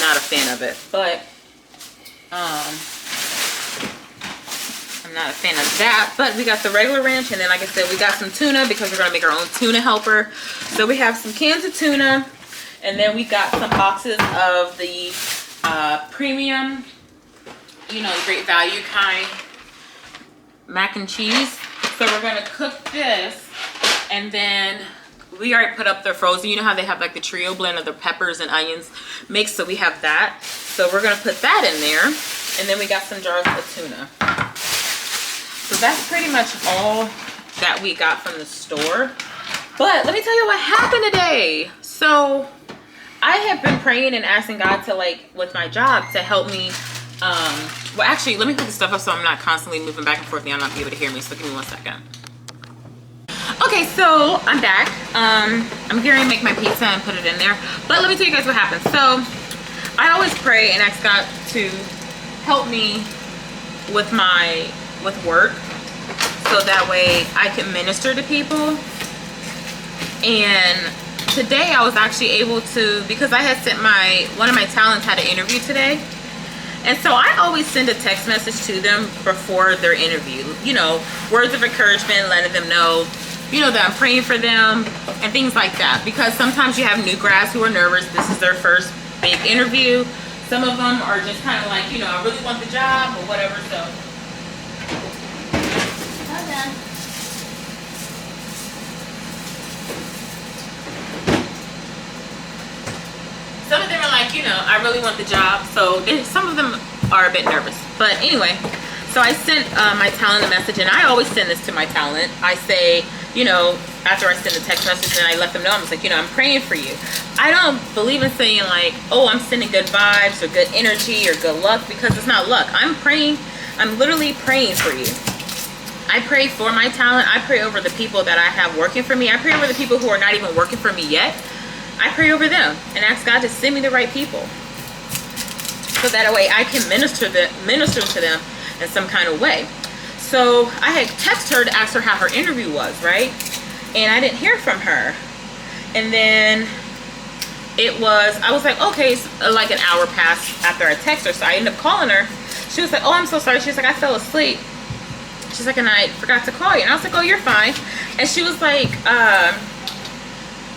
not a fan of it. But I'm not a fan of that. But we got the regular ranch, and then like I said, we got some tuna because we're gonna make our own tuna helper. So we have some cans of tuna, and then we got some boxes of the premium, you know, great value kind mac and cheese. So we're gonna cook this, and then we already put up their frozen. You know how they have like the trio blend of the peppers and onions mixed, so we have that. So we're gonna put that in there, and then we got some jars of tuna. So that's pretty much all that we got from the store. But let me tell you what happened today. So I have been praying and asking God to, like, with my job, to help me. Well, actually, let me put the stuff up so I'm not constantly moving back and forth and y'all not be able to hear me. So give me 1 second. Okay, so I'm back. I'm getting ready to make my pizza and put it in there. But let me tell you guys what happened. So I always pray and ask God to help me with work, so that way I can minister to people. And today I was actually able to, because I had sent one of my talents had an interview today. And so I always send a text message to them before their interview, you know, words of encouragement, letting them know, you know, that I'm praying for them and things like that. Because sometimes you have new grads who are nervous. This is their first big interview. Some of them are just kind of like, you know, I really want the job or whatever. So some of them are like, you know, I really want the job. So some of them are a bit nervous. But anyway, so I sent my talent a message, and I always send this to my talent. I say, you know, after I send a text message and I let them know, I'm just like, you know, I'm praying for you. I don't believe in saying like, oh, I'm sending good vibes or good energy or good luck, because it's not luck. I'm praying. I'm literally praying for you. I pray for my talent. I pray over the people that I have working for me. I pray over the people who are not even working for me yet. I pray over them and ask God to send me the right people, so that way I can minister to them in some kind of way. So I had texted her to ask her how her interview was, right? And I didn't hear from her. And then I was like, okay, so like an hour passed after I texted her. So I ended up calling her. She was like, oh, I'm so sorry. She was like, I fell asleep. She's like, and I forgot to call you. And I was like, oh, you're fine. And she was like,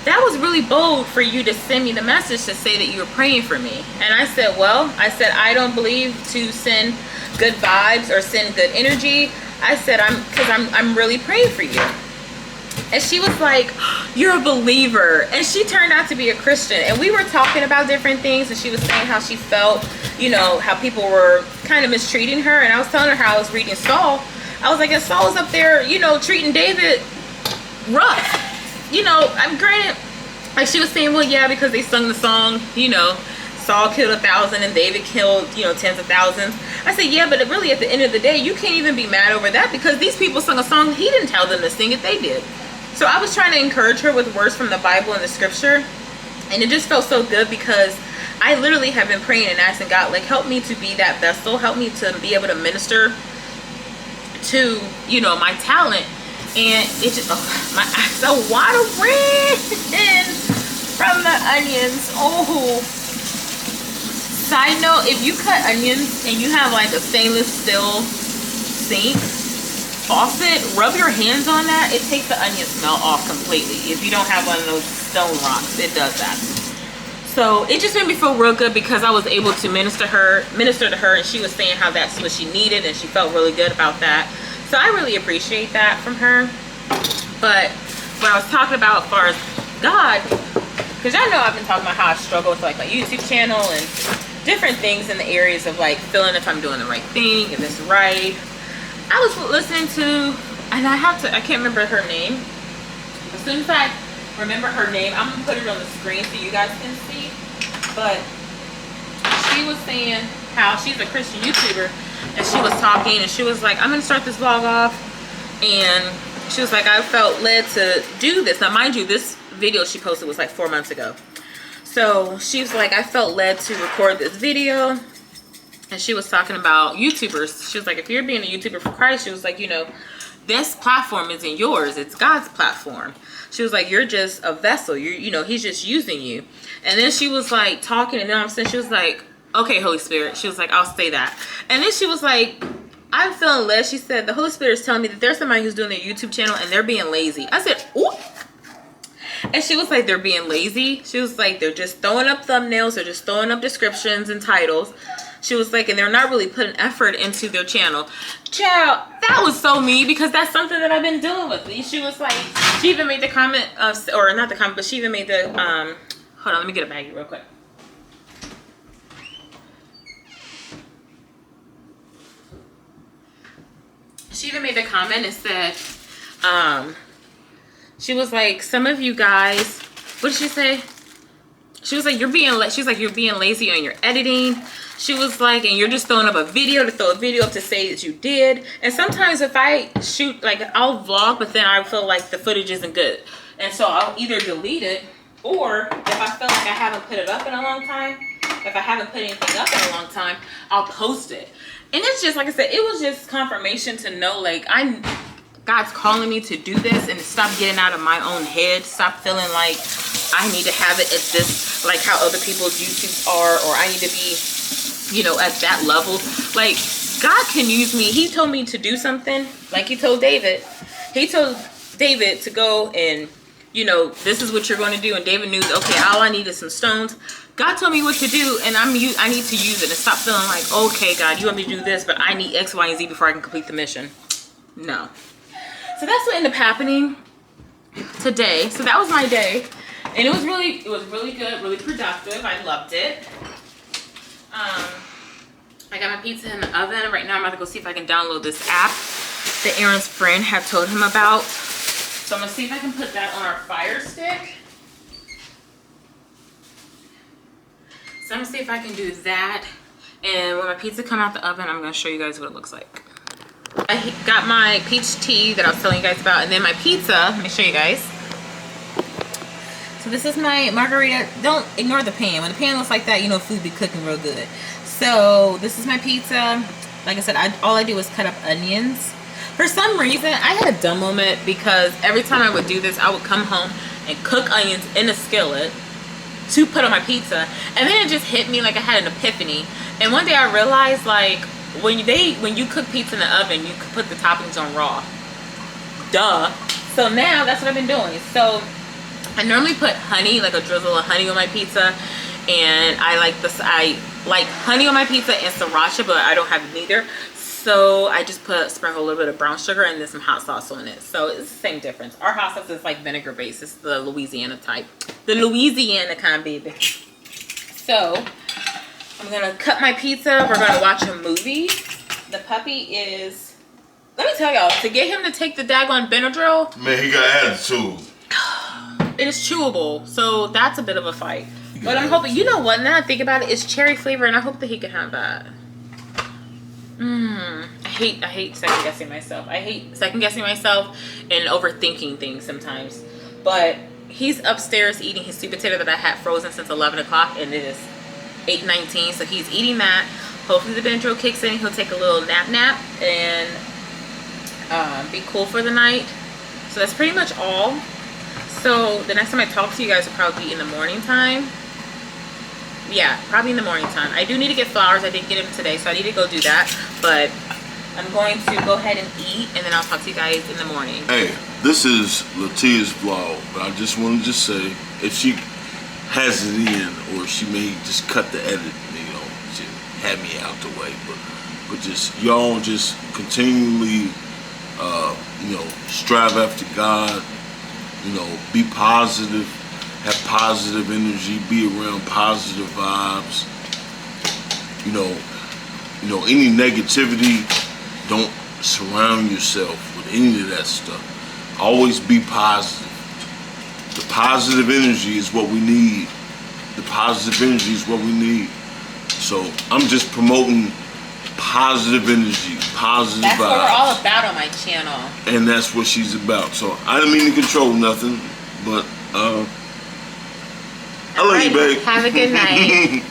that was really bold for you to send me the message to say that you were praying for me. And I said, well, I don't believe to send good vibes or send good energy. I said, I'm really praying for you. And she was like, you're a believer. And she turned out to be a Christian. And we were talking about different things, and she was saying how she felt, you know, how people were kind of mistreating her. And I was telling her how I was reading Saul. I was like, and Saul was up there, you know, treating David rough. You know, I'm granted, like she was saying, well, yeah, because they sung the song, you know, Saul killed 1,000 and David killed, you know, tens of thousands. I said, yeah, but really at the end of the day, you can't even be mad over that, because these people sung a song he didn't tell them to sing it, they did. So I was trying to encourage her with words from the Bible and the scripture, and it just felt so good, because I literally have been praying and asking God, like, help me to be that vessel, help me to be able to minister to, you know, my talent. And it just, oh, my eyes are watering from the onions. Oh, side note, if you cut onions and you have like a stainless steel sink faucet, rub your hands on that. It takes the onion smell off completely. If you don't have one of those stone rocks, it does that. So it just made me feel real good, because I was able to minister to her, and she was saying how that's what she needed, and she felt really good about that. So I really appreciate that from her. But what I was talking about as far as God, because y'all know I've been talking about how I struggle with like my YouTube channel and different things in the areas of like feeling if I'm doing the right thing, if it's right. I was listening to, and I can't remember her name. As soon as I remember her name, I'm gonna put it on the screen so you guys can see. But she was saying how she's a Christian YouTuber, and she was talking, and she was like, I'm gonna start this vlog off. And she was like, I felt led to do this. Now mind you, this video she posted was like 4 months ago. So she was like, I felt led to record this video. And she was talking about YouTubers. She was like, if you're being a YouTuber for Christ, she was like, you know, this platform isn't yours, it's God's platform. She was like, you're just a vessel, you know, he's just using you. And then she was like talking, and then all of a sudden she was like, okay, Holy Spirit. She was like, I'll say that. And then she was like, I'm feeling led. She said, the Holy Spirit is telling me that there's somebody who's doing their YouTube channel and they're being lazy. I said, ooh. And she was like, they're being lazy. She was like, they're just throwing up thumbnails. They're just throwing up descriptions and titles. She was like, and they're not really putting effort into their channel. Child, that was so me because that's something that I've been dealing with. She was like, she even made the comment of, or not the comment, but she even made the, hold on, let me get a baggie real quick. She even made the comment and said, she was like, some of you guys, what did she say? She was like, you're being lazy on your editing. She was like, and you're just throwing up a video to throw a video up to say that you did. And sometimes if I shoot, like I'll vlog, but then I feel like the footage isn't good. And so I'll either delete it, or if I feel like I haven't put it up in a long time, if I haven't put anything up in a long time, I'll post it. And it's just, like I said, it was just confirmation to know, like, God's calling me to do this and to stop getting out of my own head. Stop feeling like I need to have it at this, like how other people's YouTubes are, or I need to be, you know, at that level. Like, God can use me. He told me to do something, like he told David. He told David to go and, you know, this is what you're going to do. And David knew, okay, all I need is some stones. God told me what to do, and I need to use it and stop feeling like, okay, God, you want me to do this, but I need X, Y, and Z before I can complete the mission. No. So that's what ended up happening today. So that was my day, and it was really good, really productive. I loved it. I got my pizza in the oven. Right now I'm about to go see if I can download this app that Aaron's friend had told him about. So I'm gonna see if I can put that on our Fire Stick. So I'm gonna see if I can do that. And when my pizza come out the oven, I'm gonna show you guys what it looks like. I got my peach tea that I was telling you guys about, and then my pizza. Let me show you guys. So this is my margarita. Don't ignore the pan. When the pan looks like that, you know food be cooking real good. So this is my pizza. Like I said, all I do is cut up onions. For some reason, I had a dumb moment because every time I would do this, I would come home and cook onions in a skillet to put on my pizza, and then it just hit me like I had an epiphany. And one day I realized, like, when you cook pizza in the oven, you put the toppings on raw. Duh. So now that's what I've been doing. So I normally put honey, like a drizzle of honey on my pizza, and I like honey on my pizza and sriracha, but I don't have neither. So I just sprinkle a little bit of brown sugar and then some hot sauce on it. So it's the same difference. Our hot sauce is like vinegar based. It's the Louisiana type. The Louisiana kind, baby. So I'm gonna cut my pizza. We're gonna watch a movie. The puppy is, let me tell y'all, to get him to take the daggone Benadryl. Man, he got attitude. It is chewable. So that's a bit of a fight. But I'm hoping, you know what, now I think about it, it's cherry flavor, and I hope that he can have that. I hate second guessing myself. I hate second guessing myself and overthinking things sometimes. But he's upstairs eating his sweet potato that I had frozen since 11 o'clock, and it is 8:19. So he's eating that. Hopefully the Benadryl kicks in. He'll take a little nap and be cool for the night. So that's pretty much all. So the next time I talk to you guys will probably be in the morning time. Yeah, probably in the morning time. I do need to get flowers. I didn't get them today, so I need to go do that. But I'm going to go ahead and eat, and then I'll talk to you guys in the morning. Hey, this is Latia's vlog, but I just wanted to say, if she has it in, or she may just cut the edit, you know, she had me out the way. But just, y'all just continually, you know, strive after God, you know, be positive. Have positive energy, be around positive vibes. You know, any negativity, don't surround yourself with any of that stuff. Always be positive. The positive energy is what we need. The positive energy is what we need. So I'm just promoting positive energy, positive vibes. That's what we're all about on my channel. And that's what she's about. So I didn't mean to control nothing, but I love you, babe. Have a good night.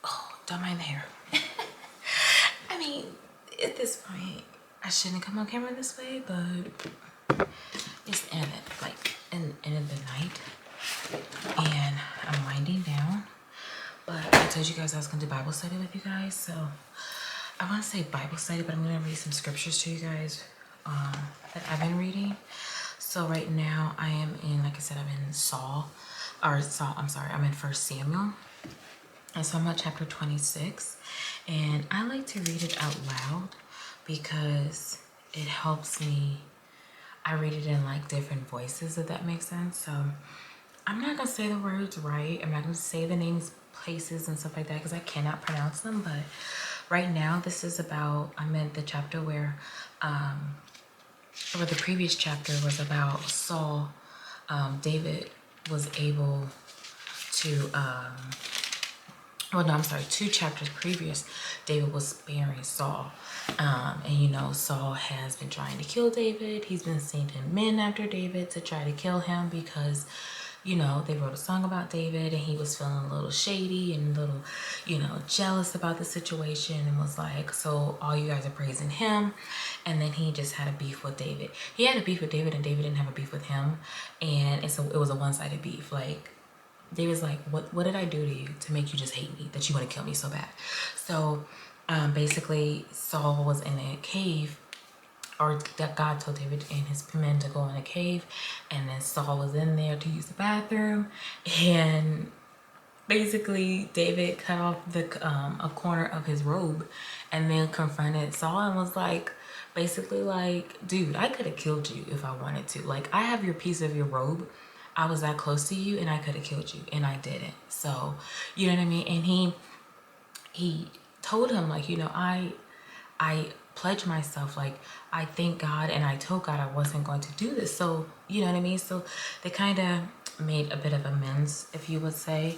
Oh, don't mind the hair. I mean, at this point, I shouldn't come on camera this way, but it's the end of the night, and I'm winding down. But I told you guys I was gonna do Bible study with you guys, so I want to say Bible study, but I'm going to read some scriptures to you guys that I've been reading. So right now I am in, like I said, I'm in I'm in 1 Samuel. And so I'm at chapter 26. And I like to read it out loud because it helps me. I read it in like different voices, if that makes sense. So I'm not going to say the words right. I'm not going to say the names, places, and stuff like that because I cannot pronounce them. But right now, this is about, I'm in the chapter where the previous chapter was about Saul. David was able to, well, no, I'm sorry, 2 chapters previous, David was sparing Saul. And you know, Saul has been trying to kill David. He's been sending men after David to try to kill him because, you know, they wrote a song about David and he was feeling a little shady and a little, you know, jealous about the situation and was like, so all you guys are praising him. And then he just had a beef with David. He had a beef with David and David didn't have a beef with him. And so it was a one-sided beef. Like, David's like, what did I do to you to make you just hate me, that you want to kill me so bad? So basically Saul was in a cave, or that God told David and his men to go in a cave, and then Saul was in there to use the bathroom, and basically David cut off a corner of his robe and then confronted Saul and was like, basically like, dude, I could have killed you if I wanted to. Like, I have your piece of your robe. I was that close to you and I could have killed you and I didn't. So, you know what I mean? And he told him, like, you know, I pledged myself, like, I thank God and I told God I wasn't going to do this. So, you know what I mean? So they kind of made a bit of amends, if you would say.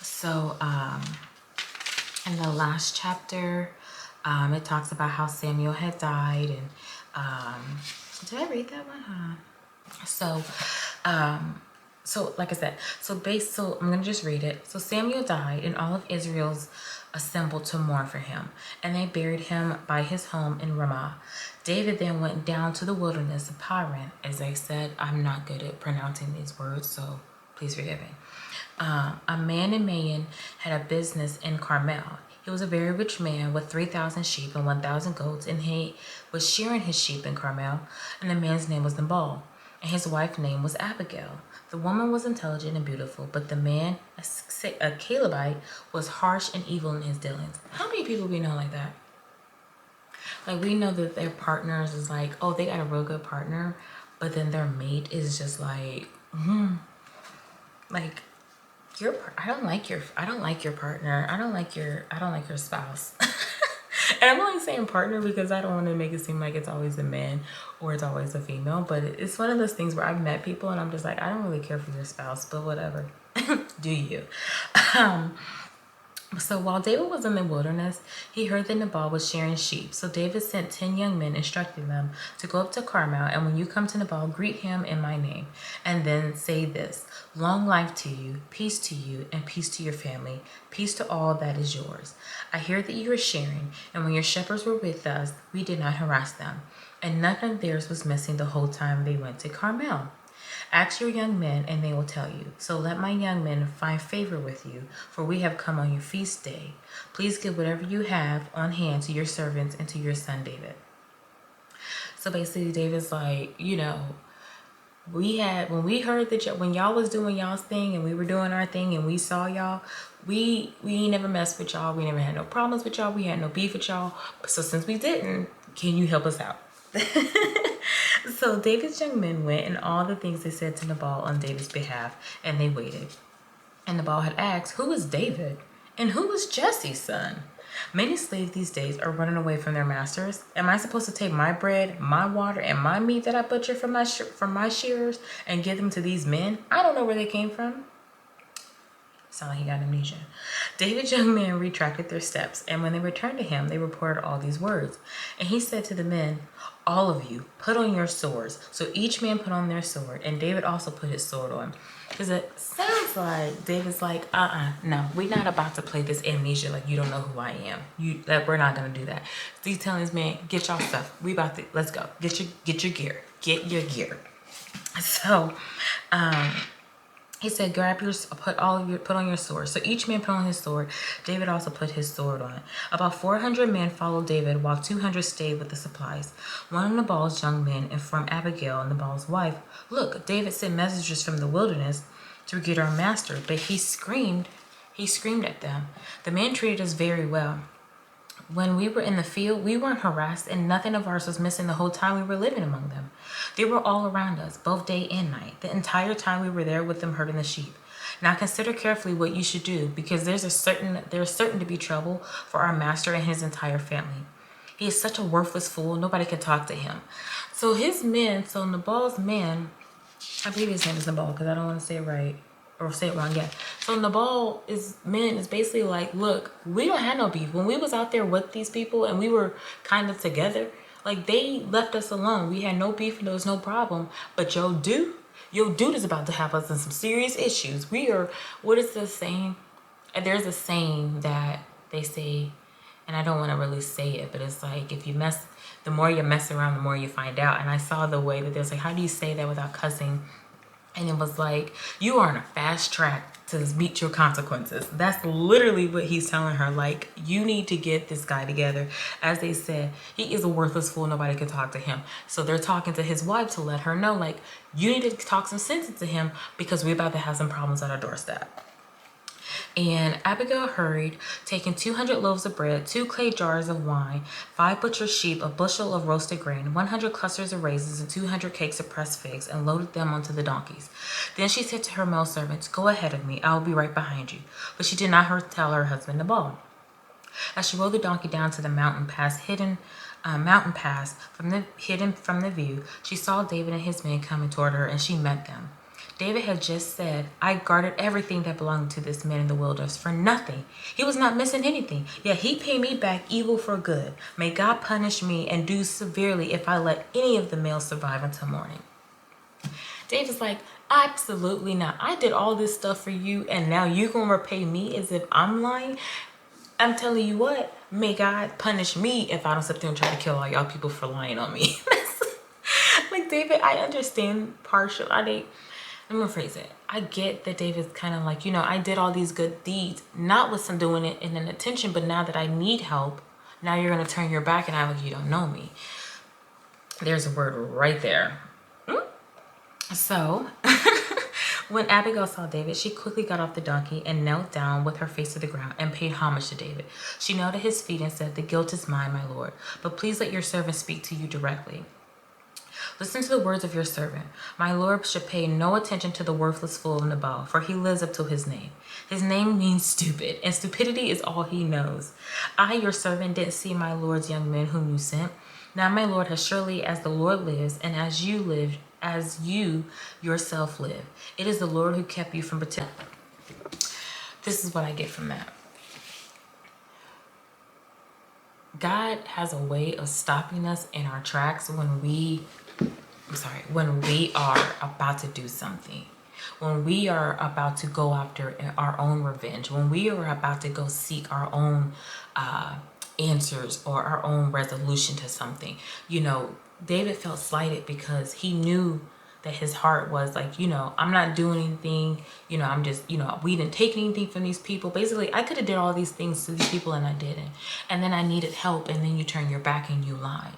So in the last chapter, it talks about how Samuel had died. And did I read that one? So like I said, so I'm going to just read it. So Samuel died and all of Israel's assembled to mourn for him, and they buried him by his home in Ramah. David then went down to the wilderness of Paran. As I said, I'm not good at pronouncing these words, so please forgive me. A man in Maon had a business in Carmel. He was a very rich man with 3,000 sheep and 1,000 goats, and he was shearing his sheep in Carmel, and the man's name was Nabal, and his wife's name was Abigail. The woman was intelligent and beautiful, but the man, a Calebite, was harsh and evil in his dealings. How many people we know like that? Like, we know that their partners is like, oh, they got a real good partner, but then their mate is just like, like, I don't like your partner. I don't like your spouse. And I'm only saying partner because I don't want to make it seem like it's always a man or it's always a female. But it's one of those things where I've met people and I'm just like, I don't really care for your spouse, but whatever. Do you? So while David was in the wilderness, he heard that Nabal was shearing sheep. So David sent 10 young men, instructing them to go up to Carmel, and when you come to Nabal, greet him in my name, and then say this: long life to you, and peace to your family, peace to all that is yours. I hear that you are shearing, and when your shepherds were with us, we did not harass them, and nothing of theirs was missing the whole time they went to Carmel. Ask your young men, and they will tell you. So let my young men find favor with you, for we have come on your feast day. Please give whatever you have on hand to your servants and to your son David. So basically, David's like, you know, when we heard that when y'all was doing y'all's thing and we were doing our thing and we saw y'all, we never messed with y'all. We never had no problems with y'all. We had no beef with y'all. So since we didn't, can you help us out? So David's young men went, and all the things they said to Nabal on David's behalf, and they waited. And Nabal had asked, who is David? And who is Jesse's son? Many slaves these days are running away from their masters. Am I supposed to take my bread, my water, and my meat that I butcher from my shearers and give them to these men? I don't know where they came from. Sound like he got amnesia. David's young men retracted their steps, and when they returned to him, they reported all these words. And he said to the men, all of you, put on your swords. So each man put on their sword, and David also put his sword on. Because it sounds like David's like, no, we're not about to play this amnesia like you don't know who I am. We're not going to do that. So he's telling his man, get y'all stuff. Let's go. Get your gear. Get your gear. So, He said, put on your sword. So each man put on his sword. David also put his sword on. About 400 men followed David, while 200 stayed with the supplies. One of Nabal's young men informed Abigail, Nabal's wife, "Look, David sent messengers from the wilderness to get our master, but he screamed at them. The men treated us very well. When we were in the field, we weren't harassed, and nothing of ours was missing the whole time we were living among them. They were all around us, both day and night, the entire time we were there with them herding the sheep. Now consider carefully what you should do, because there's certain to be trouble for our master and his entire family. He is such a worthless fool, nobody can talk to him." So Nabal's men, I believe his name is Nabal, because I don't want to say it right. Or say it wrong, yeah. So Nabal's men is basically like, look, we don't have no beef. When we was out there with these people and we were kind of together, like they left us alone. We had no beef and there was no problem. But your dude is about to have us in some serious issues. We are, what is the saying? There's a saying that they say, and I don't want to really say it, but it's like, the more you mess around, the more you find out. And I saw the way that there's like, how do you say that without cussing? And it was like, you are on a fast track to meet your consequences. That's literally what he's telling her. Like, you need to get this guy together. As they said, he is a worthless fool. Nobody can talk to him. So they're talking to his wife to let her know, like, you need to talk some sense into him because we're about to have some problems at our doorstep. And Abigail hurried, taking 200 loaves of bread, 2 clay jars of wine, 5 butcher's sheep, a bushel of roasted grain, 100 clusters of raisins, and 200 cakes of pressed figs, and loaded them onto the donkeys. Then she said to her male servants, "Go ahead of me, I will be right behind you." But she did not tell her husband Nabal. As she rode the donkey down to the mountain pass hidden from the view, she saw David and his men coming toward her, and she met them. David had just said, "I guarded everything that belonged to this man in the wilderness for nothing. He was not missing anything, yet he paid me back evil for good. May God punish me and do severely if I let any of the males survive until morning." David's like, absolutely not. I did all this stuff for you, and now you're going to repay me as if I'm lying? I'm telling you what, may God punish me if I don't sit there and try to kill all y'all people for lying on me. Like, David, I understand let me rephrase it. I get that David's kind of like, I did all these good deeds, not with some doing it in an intention, but now that I need help, now you're going to turn your back and act like you don't know me. There's a word right there. So when Abigail saw David, she quickly got off the donkey and knelt down with her face to the ground and paid homage to David. She knelt at his feet and said, "The guilt is mine, my lord, but please let your servant speak to you directly. Listen to the words of your servant. My lord should pay no attention to the worthless fool of Nabal, for he lives up to his name. His name means stupid, and stupidity is all he knows. I, your servant, didn't see my lord's young men whom you sent. Now my lord, as surely as the Lord lives, and as you yourself live, it is the Lord who kept you from protecting." This is what I get from that. God has a way of stopping us in our tracks when we are about to do something. When we are about to go after our own revenge. When we are about to go seek our own answers or our own resolution to something. David felt slighted because he knew that his heart was like, I'm not doing anything, I'm just, we didn't take anything from these people. Basically, I could have did all these things to these people and I didn't. And then I needed help, and then you turn your back and you lie.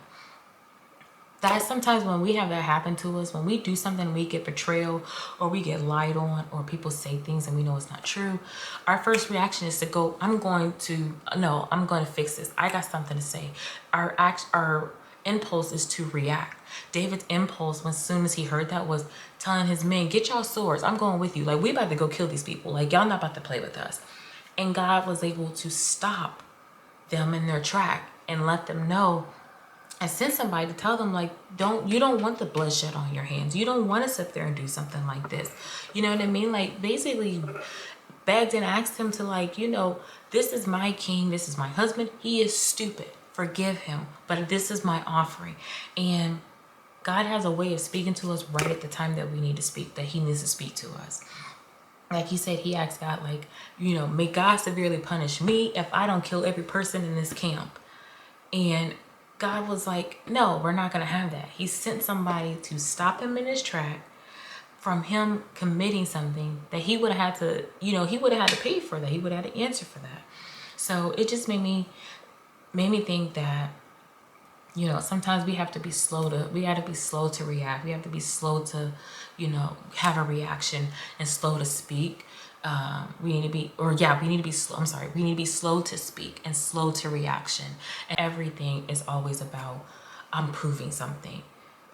That sometimes when we have that happen to us, when we do something, we get betrayal or we get lied on or people say things and we know it's not true, our first reaction is to go, I'm going to fix this. I got something to say. Our impulse is to react. David's impulse, as soon as he heard that, was telling his men, "Get y'all swords. I'm going with you. Like, we about to go kill these people. Like, y'all not about to play with us." And God was able to stop them in their track and let them know and send somebody to tell them, like, you don't want the bloodshed on your hands. You don't want to sit there and do something like this. You know what I mean? Like, basically begged and asked him to, like, this is my king. This is my husband. He is stupid. Forgive him. But this is my offering. And God has a way of speaking to us right at the time that we need to speak, that he needs to speak to us. Like he said, he asked God, like, may God severely punish me if I don't kill every person in this camp. And God was like, no, we're not going to have that. He sent somebody to stop him in his track, from him committing something that he would have had to, you know, he would have had to pay for that. He would have had to answer for that. So it just made me think that, you know, sometimes we have to be slow to react. We have to be slow to, you know, have a reaction and slow to speak. We need to be slow. I'm sorry. We need to be slow to speak and slow to reaction. And everything is always about proving something.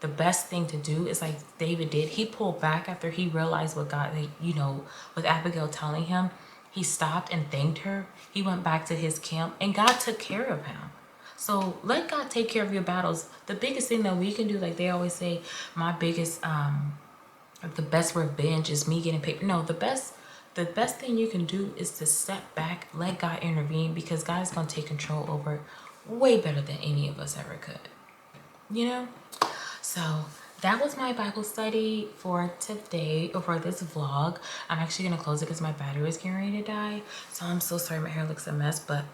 The best thing to do is like David did. He pulled back after he realized what God, you know, with Abigail telling him. He stopped and thanked her. He went back to his camp and God took care of him. So let God take care of your battles. The biggest thing that we can do, like they always say, my biggest, the best revenge is me getting paid. No, the best thing you can do is to step back, let God intervene, because God is going to take control over it way better than any of us ever could. You know? So that was my Bible study for today, or for this vlog. I'm actually going to close it because my battery is getting ready to die. So I'm so sorry my hair looks a mess, but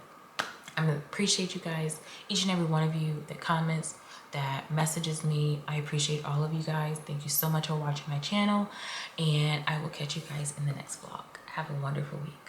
I appreciate you guys, each and every one of you that comments, that messages me. I appreciate all of you guys. Thank you so much for watching my channel, and I will catch you guys in the next vlog. Have a wonderful week.